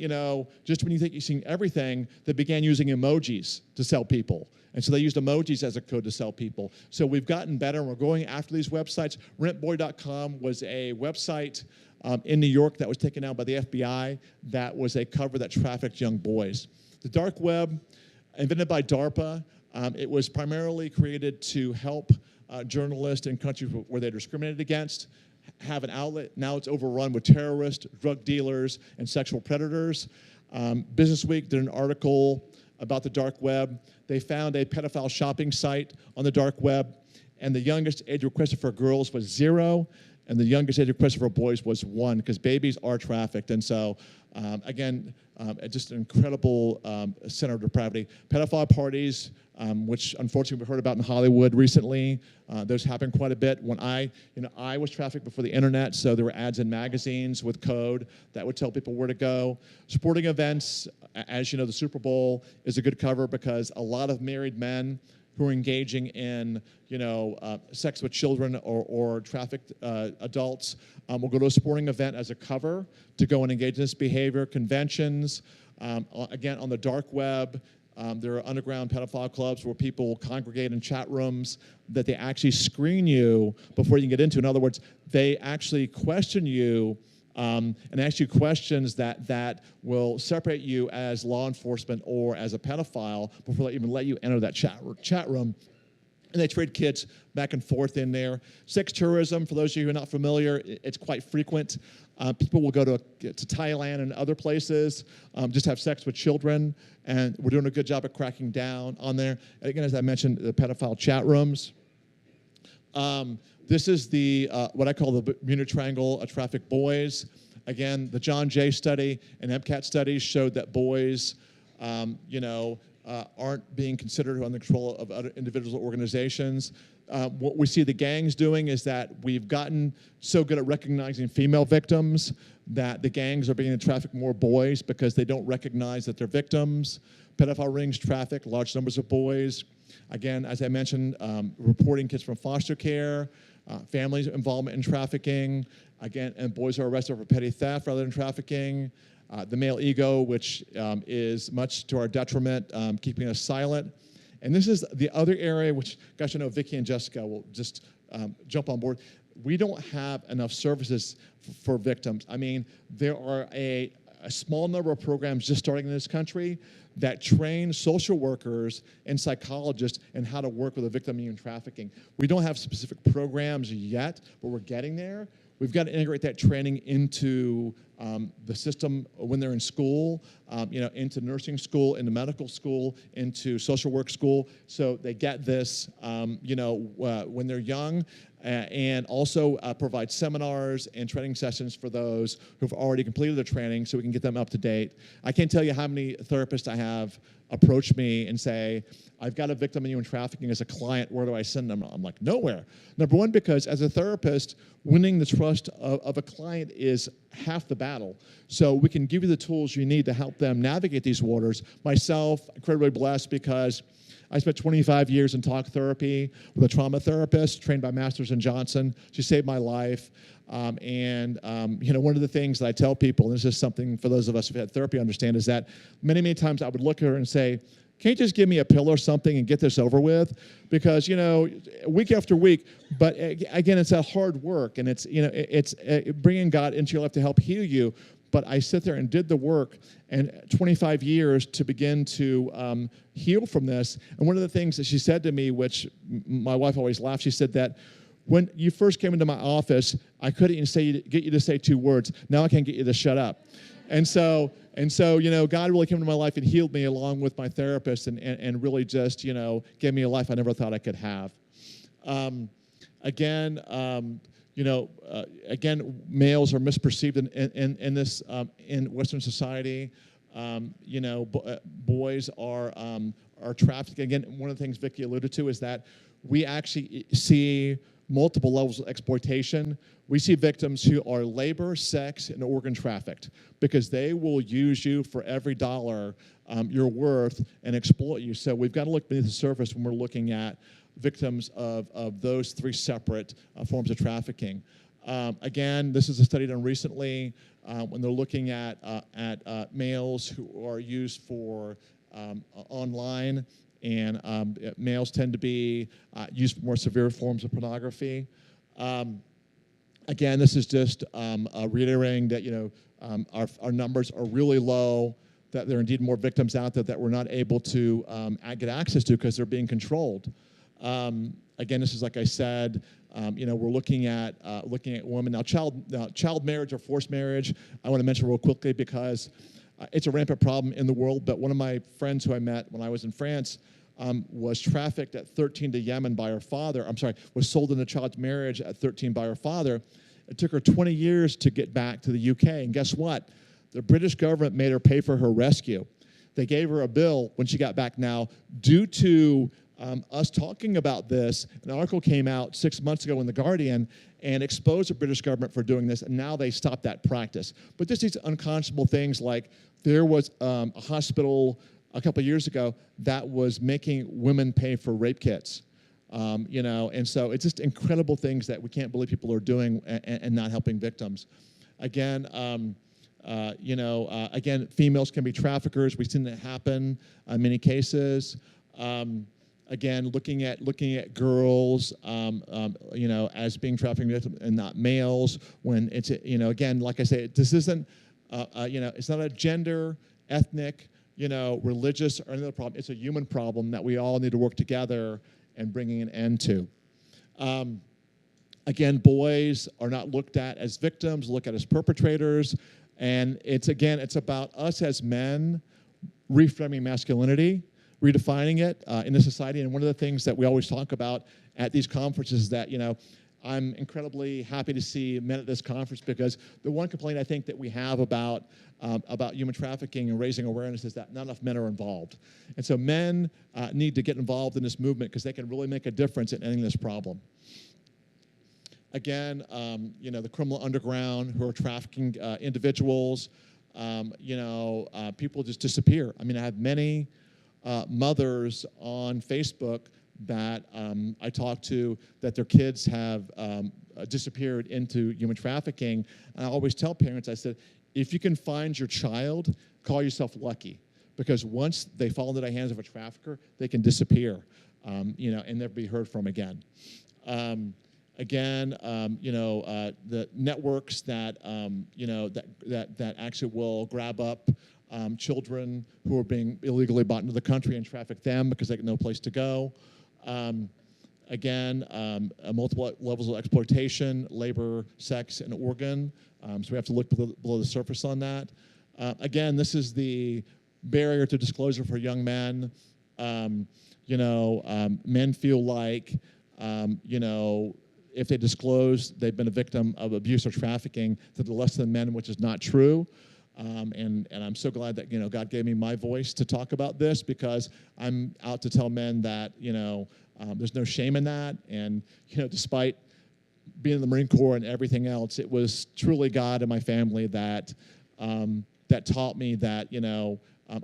just when you think you've seen everything, they began using emojis to sell people. And so they used emojis as a code to sell people. So we've gotten better, and we're going after these websites. Rentboy.com was a website in New York that was taken down by the FBI that was a cover that trafficked young boys. The dark web, invented by DARPA, it was primarily created to help journalists in countries where they're discriminated against have an outlet. Now it's overrun with terrorists, drug dealers, and sexual predators. Businessweek did an article about the dark web. They found a pedophile shopping site on the dark web, and the youngest age requested for girls was 0, and the youngest age requested for boys was 1, because babies are trafficked. And so, again, just an incredible center of depravity. Pedophile parties, which unfortunately we heard about in Hollywood recently. Those happen quite a bit. When I was trafficked before the internet, so there were ads in magazines with code that would tell people where to go. Sporting events, as you know, the Super Bowl is a good cover because a lot of married men who are engaging in, sex with children or trafficked adults will go to a sporting event as a cover to go and engage in this behavior. Conventions, again, on the dark web, there are underground pedophile clubs where people congregate in chat rooms that they actually screen you before you can get into. In other words, they actually question you and ask you questions that will separate you as law enforcement or as a pedophile before they even let you enter that chat room. And they trade kids back and forth in there. Sex tourism, for those of you who are not familiar, it's quite frequent. People will go to Thailand and other places, just have sex with children, and we're doing a good job of cracking down on there. And again, as I mentioned, the pedophile chat rooms. This is the what I call the Bermuda Triangle of Trafficked Boys. Again, the John Jay study and MCAT studies showed that boys, aren't being considered under control of other individuals or organizations. What we see the gangs doing is that we've gotten so good at recognizing female victims that the gangs are beginning to traffic more boys because they don't recognize that they're victims. Pedophile rings traffic large numbers of boys. Again, as I mentioned, reporting kids from foster care, families' involvement in trafficking. Again, and boys are arrested for petty theft rather than trafficking. The male ego, which is much to our detriment, keeping us silent. And this is the other area, which, gosh, I know Vicki and Jessica will just jump on board. We don't have enough services for victims. I mean, there are a small number of programs just starting in this country that train social workers and psychologists in how to work with a victim in trafficking. We don't have specific programs yet, but we're getting there. We've got to integrate that training into the system when they're in school, into nursing school, into medical school, into social work school. So they get this, when they're young, and also provide seminars and training sessions for those who've already completed their training so we can get them up to date. I can't tell you how many therapists I have approach me and say, I've got a victim of human trafficking as a client, where do I send them? I'm like, nowhere. Number one, because as a therapist, winning the trust of a client is half the battle. So we can give you the tools you need to help them navigate these waters. Myself, incredibly blessed because I spent 25 years in talk therapy with a trauma therapist trained by Masters and Johnson. She saved my life. One of the things that I tell people, and this is something for those of us who've had therapy understand, is that many, many times I would look at her and say, can't you just give me a pill or something and get this over with? Because, week after week, but again, it's a hard work, and it's bringing God into your life to help heal you. But I sit there and did the work, and 25 years to begin to heal from this. And one of the things that she said to me, which my wife always laughed, she said that when you first came into my office, I couldn't even get you to say 2 words. Now I can get you to shut up. And so, God really came into my life and healed me along with my therapist and really just, gave me a life I never thought I could have. Again, males are misperceived in this in Western society. Boys are trafficked. Again, one of the things Vicki alluded to is that we actually see multiple levels of exploitation. We see victims who are labor, sex, and organ trafficked because they will use you for every dollar you're worth and exploit you. So we've got to look beneath the surface when we're looking at victims of those 3 separate forms of trafficking. Again, this is a study done recently when they're looking at males who are used for online, and males tend to be used for more severe forms of pornography. Again, this is just reiterating that our numbers are really low, that there are indeed more victims out there that we're not able to get access to because they're being controlled. Again, this is, like I said, we're looking at women now. Child marriage or forced marriage, I want to mention real quickly because it's a rampant problem in the world. But one of my friends who I met when I was in France was trafficked at 13 to Yemen by her father. Was sold into child marriage at 13 by her father. It took her 20 years to get back to the UK. And guess what? The British government made her pay for her rescue. They gave her a bill when she got back now due to us talking about this. An article came out 6 months ago in The Guardian and exposed the British government for doing this, and now they stopped that practice. But just these unconscionable things, like there was a hospital a couple of years ago that was making women pay for rape kits. And so it's just incredible things that we can't believe people are doing and not helping victims. Again, females can be traffickers. We've seen that happen in many cases. Again, looking at girls, as being trafficking victims and not males. When it's, again, like I say, this isn't, it's not a gender, ethnic, religious or another problem. It's a human problem that we all need to work together and bringing an end to. Again, boys are not looked at as victims, looked at as perpetrators, and it's about us as men reframing masculinity, redefining it in the society. And one of the things that we always talk about at these conferences is that, I'm incredibly happy to see men at this conference because the one complaint I think that we have about human trafficking and raising awareness is that not enough men are involved. And so men need to get involved in this movement because they can really make a difference in ending this problem. Again, the criminal underground who are trafficking individuals, people just disappear. I have many mothers on Facebook that I talk to that their kids have disappeared into human trafficking. And I always tell parents, I said, if you can find your child, call yourself lucky. Because once they fall into the hands of a trafficker, they can disappear, and never be heard from again. The networks that, that actually will grab up children who are being illegally brought into the country and traffic them because they have no place to go. Again, multiple levels of exploitation, labor, sex, and organ. So we have to look below the surface on that. Again, this is the barrier to disclosure for young men. Men feel like, if they disclose they've been a victim of abuse or trafficking, that they're less than men, which is not true. And I'm so glad that God gave me my voice to talk about this, because I'm out to tell men that there's no shame in that. And despite being in the Marine Corps and everything else, it was truly God and my family that that taught me that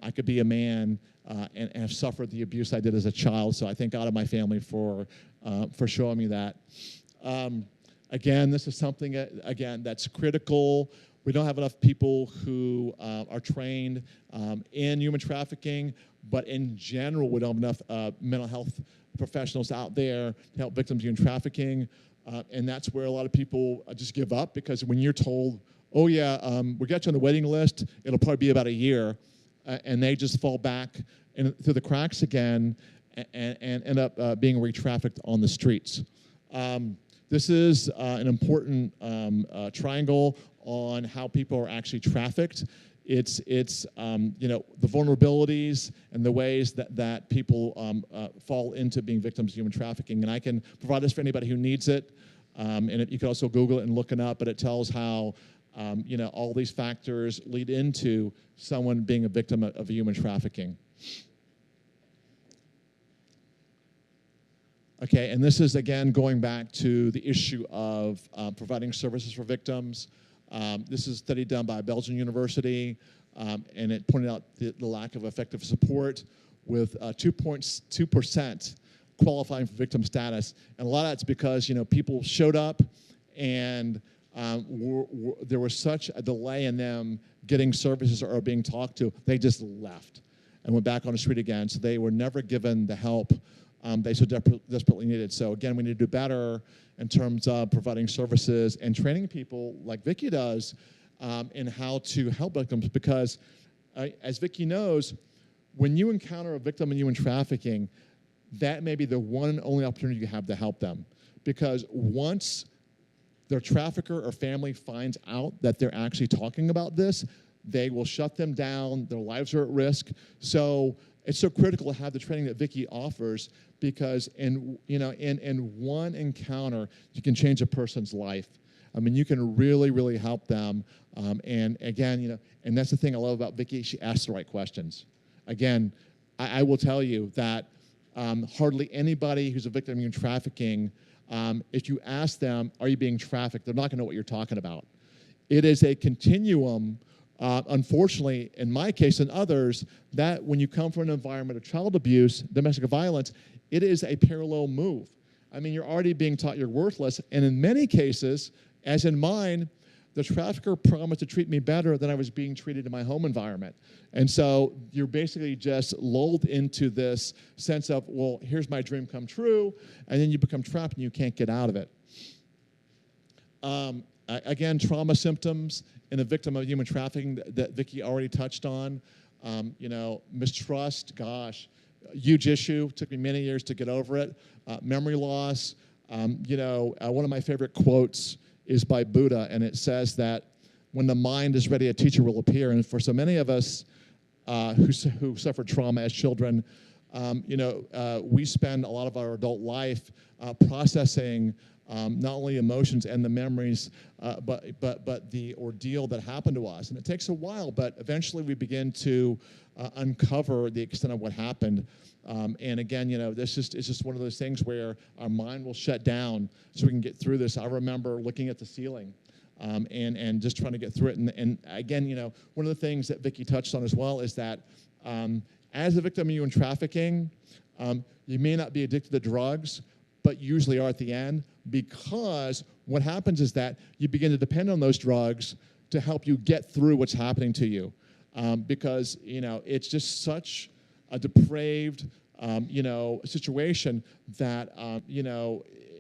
I could be a man and have suffered the abuse I did as a child. So I thank God and my family for showing me that. Again, this is something that's critical. We don't have enough people who are trained in human trafficking, but in general, we don't have enough mental health professionals out there to help victims of human trafficking. And that's where a lot of people just give up, because when you're told, oh yeah, we'll get you on the waiting list, it'll probably be about a year, and they just fall back through the cracks again and end up being re-trafficked on the streets. This is an important triangle on how people are actually trafficked. It's the vulnerabilities and the ways that people fall into being victims of human trafficking. And I can provide this for anybody who needs it. And you can also Google it and look it up, but it tells how all these factors lead into someone being a victim of human trafficking. Okay, and this is, again, going back to the issue of providing services for victims. This is a study done by a Belgian university, and it pointed out the lack of effective support, with 2.2% qualifying for victim status. And a lot of that's because people showed up, and there was such a delay in them getting services or being talked to, they just left and went back on the street again. So they were never given the help they so desperately needed. So again, we need to do better in terms of providing services and training people like Vicki does in how to help victims, because as Vicki knows, when you encounter a victim in human trafficking, that may be the one and only opportunity you have to help them. Because once their trafficker or family finds out that they're actually talking about this, they will shut them down, their lives are at risk. So it's so critical to have the training that Vicki offers, because in one encounter, you can change a person's life. I mean, you can really, really help them. And again, and that's the thing I love about Vicki, she asks the right questions. Again, I will tell you that hardly anybody who's a victim of human trafficking, if you ask them, are you being trafficked, they're not gonna know what you're talking about. It is a continuum. Unfortunately, in my case and others, that when you come from an environment of child abuse, domestic violence, it is a parallel move. I mean, you're already being taught you're worthless, and in many cases, as in mine, the trafficker promised to treat me better than I was being treated in my home environment. And so you're basically just lulled into this sense of, well, here's my dream come true, and then you become trapped and you can't get out of it. Again, trauma symptoms in a victim of human trafficking that Vicki already touched on. Mistrust, gosh, huge issue. Took me many years to get over it. Memory loss. One of my favorite quotes is by Buddha, and it says that when the mind is ready, a teacher will appear. And for so many of us who suffered trauma as children, we spend a lot of our adult life processing not only emotions and the memories, but the ordeal that happened to us. And it takes a while, but eventually we begin to uncover the extent of what happened. And again, it's just one of those things where our mind will shut down so we can get through this. I remember looking at the ceiling and just trying to get through it. And again, one of the things that Vicki touched on as well is that as a victim of human trafficking, you may not be addicted to drugs, but usually are at the end, because what happens is that you begin to depend on those drugs to help you get through what's happening to you. Because, it's just such a depraved, situation that,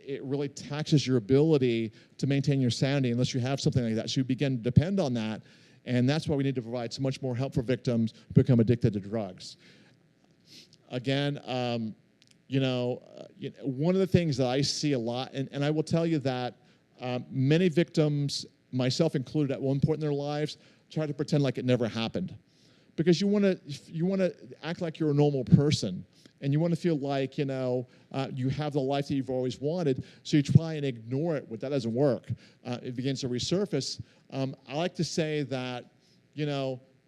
it really taxes your ability to maintain your sanity unless you have something like that. So you begin to depend on that, and that's why we need to provide so much more help for victims who become addicted to drugs. Again, one of the things that I see a lot, and I will tell you that many victims, myself included, at one point in their lives, try to pretend like it never happened, because you want to act like you're a normal person, and you want to feel like you have the life that you've always wanted. So you try and ignore it, but that doesn't work. It begins to resurface. I like to say that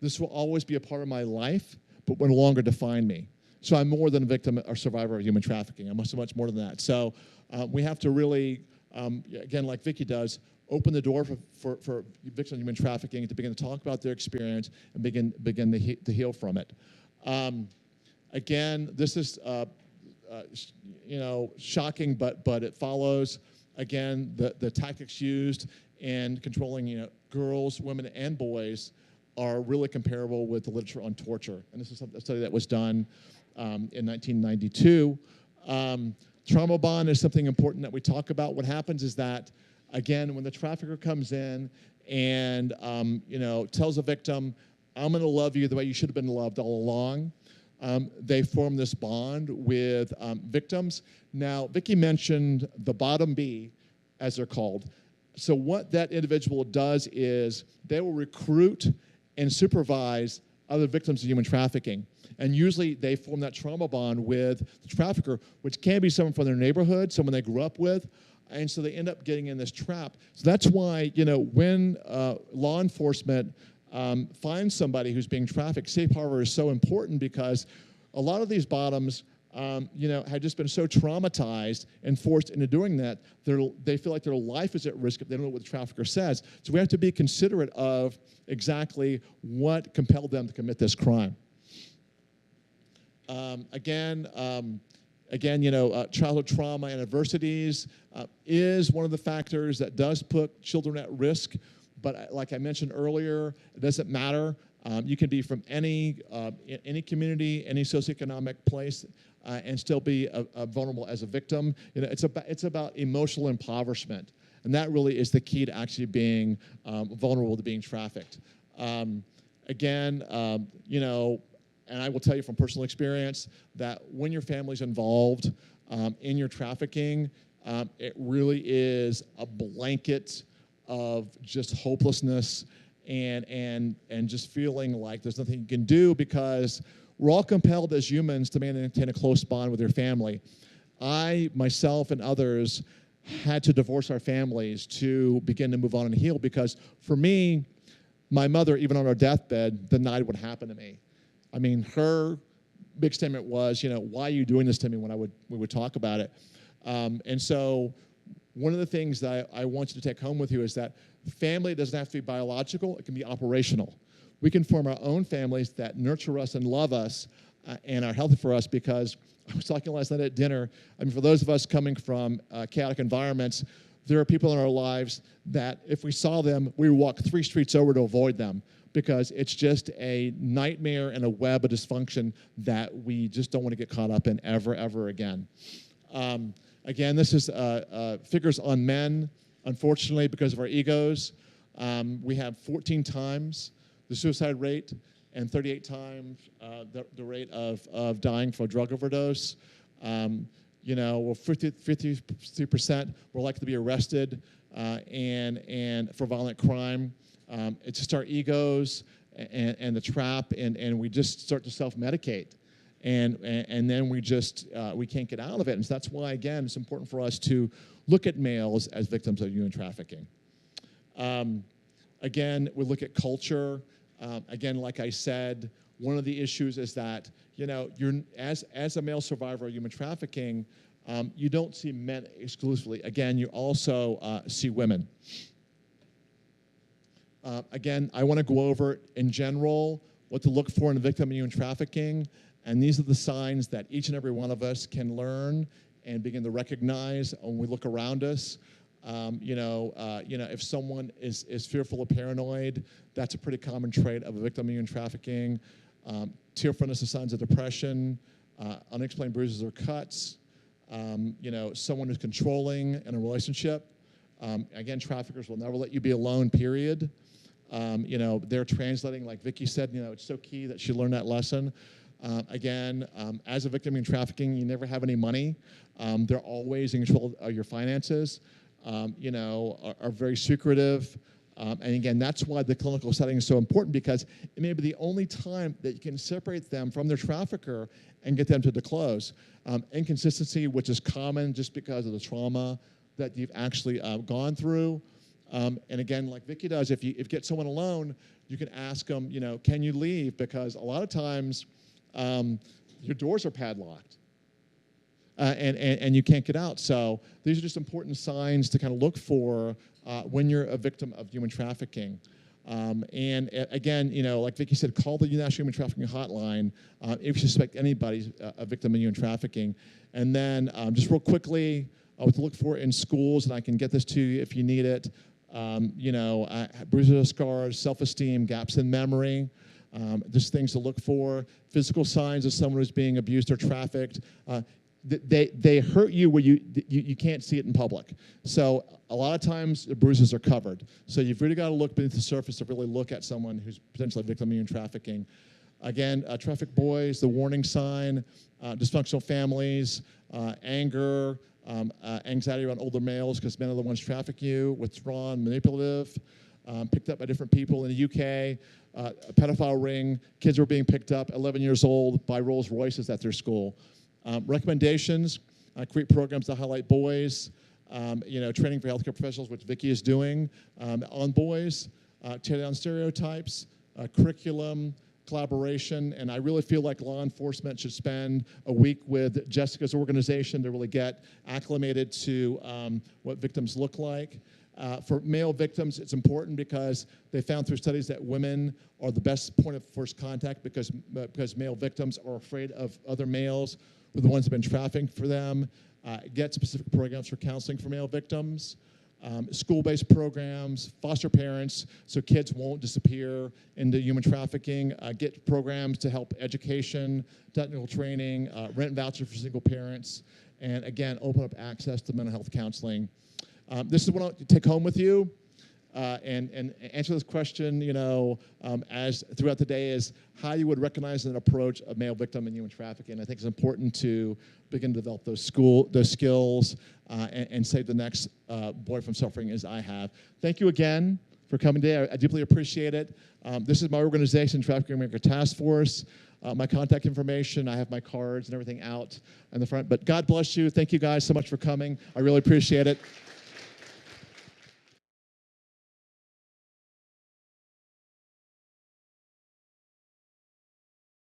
this will always be a part of my life, but will no longer define me. So I'm more than a victim or survivor of human trafficking. I'm so much more than that. So we have to really, again, like Vicki does, open the door for victims of human trafficking to begin to talk about their experience and begin to heal from it. Again, this is shocking, but it follows. Again, the tactics used in controlling girls, women, and boys are really comparable with the literature on torture. And this is a study that was done in 1992. Trauma bond is something important that we talk about. What happens is that, again, when the trafficker comes in and tells a victim, "I'm going to love you the way you should have been loved all along," they form this bond with victims. Now, Vicki mentioned the bottom B, as they're called. So what that individual does is they will recruit and supervise other victims of human trafficking. And usually they form that trauma bond with the trafficker, which can be someone from their neighborhood, someone they grew up with, and so they end up getting in this trap. So that's why, when law enforcement finds somebody who's being trafficked, safe harbor is so important, because a lot of these bottoms had just been so traumatized and forced into doing that, they feel like their life is at risk if they don't know what the trafficker says. So we have to be considerate of exactly what compelled them to commit this crime. Again, childhood trauma and adversities is one of the factors that does put children at risk. But like I mentioned earlier, it doesn't matter. You can be from any community, any socioeconomic place, and still be vulnerable as a victim. It's about emotional impoverishment, and that really is the key to actually being vulnerable to being trafficked. And I will tell you from personal experience that when your family's involved in your trafficking, it really is a blanket of just hopelessness and just feeling like there's nothing you can do, because we're all compelled as humans to maintain a close bond with your family. I, myself, and others had to divorce our families to begin to move on and heal, because for me, my mother, even on her deathbed, denied what happened to me. I mean, her big statement was, why are you doing this to me, when we would talk about it. And so one of the things that I want you to take home with you is that family doesn't have to be biological, it can be operational. We can form our own families that nurture us and love us and are healthy for us, because I was talking last night at dinner, for those of us coming from chaotic environments, there are people in our lives that if we saw them, we would walk 3 streets over to avoid them, because it's just a nightmare and a web of dysfunction that we just don't want to get caught up in ever again. Again, this is figures on men. Unfortunately, because of our egos, we have 14 times the suicide rate and 38 times the rate of dying from a drug overdose. Well, 53% were likely to be arrested and for violent crime. It's just our egos and the trap, and we just start to self-medicate. And then we can't get out of it. And so that's why, again, it's important for us to look at males as victims of human trafficking. Again, we look at culture. Again, like I said, one of the issues is that, you're as a male survivor of human trafficking, you don't see men exclusively. Again, you also see women. Again, I want to go over, in general, what to look for in a victim of human trafficking. And these are the signs that each and every one of us can learn and begin to recognize when we look around us. If someone is fearful or paranoid, that's a pretty common trait of a victim of human trafficking. Tearfulness is signs of depression, unexplained bruises or cuts. Someone who's controlling in a relationship. Again, traffickers will never let you be alone, period. They're translating, like Vicki said, it's so key that she learned that lesson. As a victim in trafficking, you never have any money. They're always in control of your finances, are very secretive. And again, that's why the clinical setting is so important, because it may be the only time that you can separate them from their trafficker and get them to disclose. Inconsistency, which is common just because of the trauma that you've actually gone through. And again, like Vicky does, if you get someone alone, you can ask them, can you leave? Because a lot of times your doors are padlocked and you can't get out. So these are just important signs to kind of look for when you're a victim of human trafficking. And again, like Vicky said, call the National Human Trafficking Hotline if you suspect anybody's a victim of human trafficking. And then just real quickly, what to look for in schools, and I can get this to you if you need it. Bruises, scars, self-esteem, gaps in memory. Just things to look for. Physical signs of someone who's being abused or trafficked. They hurt you where you can't see it in public. So a lot of times the bruises are covered. So you've really got to look beneath the surface to really look at someone who's potentially a victim of human trafficking. Again, Trafficked Boys, the warning sign, dysfunctional families, anger, anxiety around older males because men are the ones traffic you, withdrawn, manipulative, picked up by different people in the UK, a pedophile ring, kids were being picked up 11 years old by Rolls Royces at their school. Recommendations, create programs to highlight boys, training for healthcare professionals, which Vicky is doing, on boys, tear down stereotypes, curriculum, collaboration, and I really feel like law enforcement should spend a week with Jessica's organization to really get acclimated to what victims look like. For male victims, it's important because they found through studies that women are the best point of first contact because male victims are afraid of other males who are the ones who have been trafficking for them. Get specific programs for counseling for male victims. School-based programs, foster parents, so kids won't disappear into human trafficking, get programs to help education, technical training, rent voucher for single parents, and again, open up access to mental health counseling. This is what I'll take home with you and answer this question, as throughout the day is how you would recognize and approach a male victim in human trafficking. I think it's important to begin to develop those skills and save the next boy from suffering as I have. Thank you again for coming today. I deeply appreciate it. This is my organization, Trafficking America Task Force. My contact information, I have my cards and everything out in the front. But God bless you. Thank you guys so much for coming. I really appreciate it.